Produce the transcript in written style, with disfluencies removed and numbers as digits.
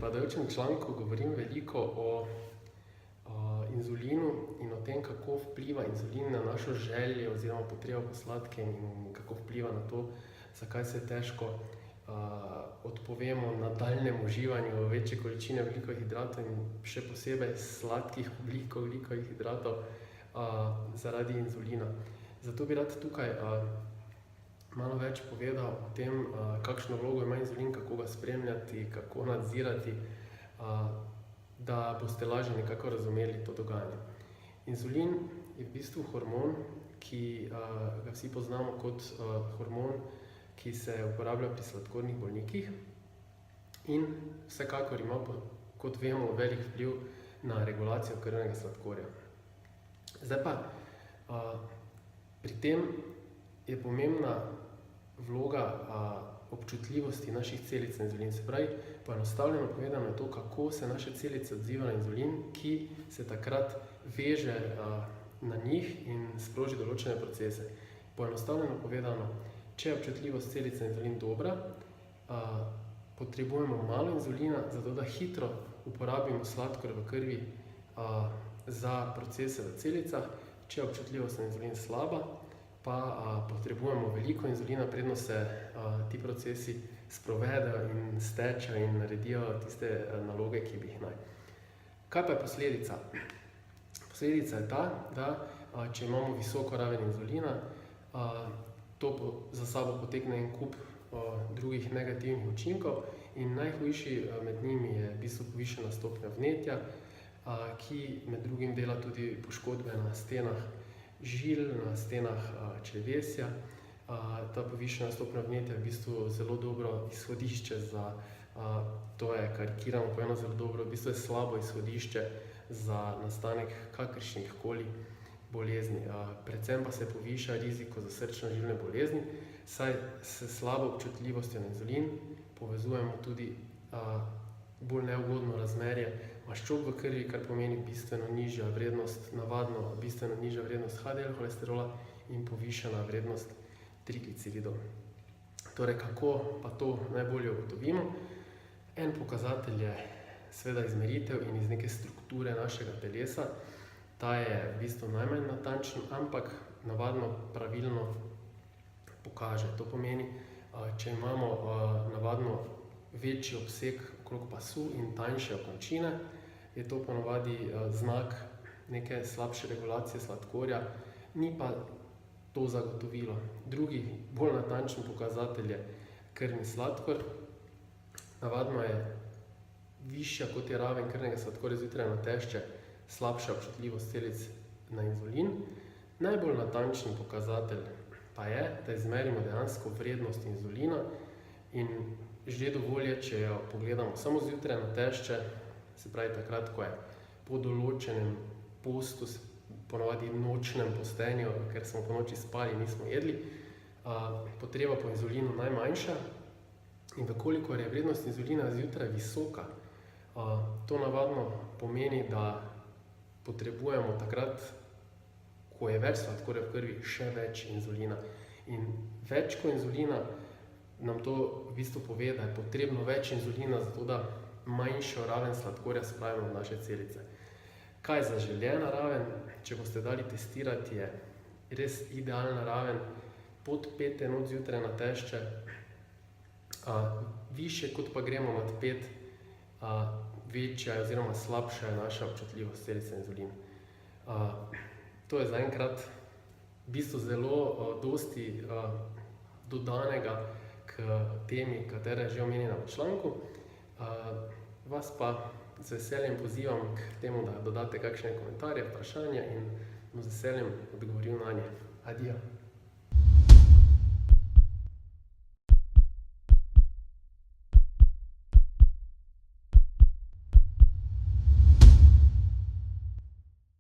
pripadajočem članku govorim veliko o inzulinu in o tem, kako vpliva inzulin na našo željo oziroma potrebo po sladkem in kako vpliva na to, zakaj se težko odpovemo nadaljnjemu uživanju večje količine ogljikovih hidratov in še posebej sladkih oblik ogljikovih hidratov zaradi inzulina. Zato bi rad tukaj malo več povedal o tem, kakšno vlogo ima inzulin, kako ga spremljati, kako nadzirati, da boste lažje nekako razumeli to dogajanje. Inzulin je v bistvu hormon, ki ga vsi poznamo kot hormon, ki se uporablja pri sladkornih bolnikih in vsekakor ima, kot vemo, velik vpliv na regulacijo krvnega sladkorja. Zdaj pa, pri tem je pomembna vloga občutljivosti naših celic na inzulin. Se pravi, poenostavljeno povedano je to, kako se naše celice odziva na inzulin, ki se takrat veže na njih in sproži določene procese. Poenostavljeno povedano, če je občutljivost celic na inzulin dobra, potrebujemo malo inzulina, zato da hitro uporabimo sladkor v krvi za procese v celicah. Če je občutljivost na inzulin slaba, pa potrebujemo veliko inzulina, predno se ti procesi sprovedejo in stečejo in naredijo tiste naloge, ki bi jih naj. Kaj pa je posledica? Posledica je ta, da če imamo visoko raven inzulina, to za sabo potegne en kup drugih negativnih učinkov in najhujši med njimi je v bistvu povišana stopnja vnetja, ki med drugim dela tudi poškodbe na stenah žil, na stenah črevesja. Ta povišana stopnja vnetja je v bistvu zelo dobro izhodišče za, to je karikirano povedano zelo dobro, v bistvu je slabo izhodišče za nastanek kakršnih koli bolezni. Predvsem pa se poviša riziko za srčno-žilne bolezni, saj s slabo občutljivostjo na inzulin povezujemo tudi bolj neugodno razmerje maščob v krvi, kar pomeni bistveno nižja vrednost, navadno bistveno nižja vrednost HDL holesterola in povišana vrednost trigliceridov. Torej, kako pa to najbolje ugotovimo? En pokazatelj je seveda izmeritev in iz neke strukture našega telesa. Ta je v bistvu najmanj natančen, ampak navadno pravilno pokaže. To pomeni, če imamo navadno večji obseg okrog pasu in tanjše okončine, je to ponavadi znak neke slabše regulacije sladkorja, ni pa to zagotovilo. Drugi, bolj natančen pokazatelj je krvni sladkor. Navadno je višja, kot je raven krvnega sladkorja zjutraj na tešče, slabša občutljivost celic na inzulin. Najbolj natančen pokazatelj pa je, da izmerimo dejansko vrednost inzulina in že dovolj je, če jo pogledamo samo zjutraj na tešče, se pravi takrat, ko je po določenem postu, ponavadi nočnem postenju, ker smo po noči spali in nismo jedli, potreba po inzulinu najmanjša in vkolikor je vrednost inzulina zjutraj visoka, to navadno pomeni, da potrebujemo takrat, ko je več sladkorja v krvi, še več inzulina. In več kot inzulina nam to v bistvu pove, da je potrebno več inzulina, zato da manjšo raven sladkorja spravimo v naše celice. Kaj je zaželjena raven? Če boste dali testirati, je res idealna raven pod 5 enot zjutraj na tešče. Višje, kot pa gremo nad 5, večja oziroma slabša je naša občutljivost celic na inzulin. To je zaenkrat v bistvu zelo dosti dodanega k temi, katera je že omenjena v članku. Vas pa z veseljem pozivam k temu, da dodate kakšne komentarje, vprašanja in z veseljem odgovoril nanje. Adijo!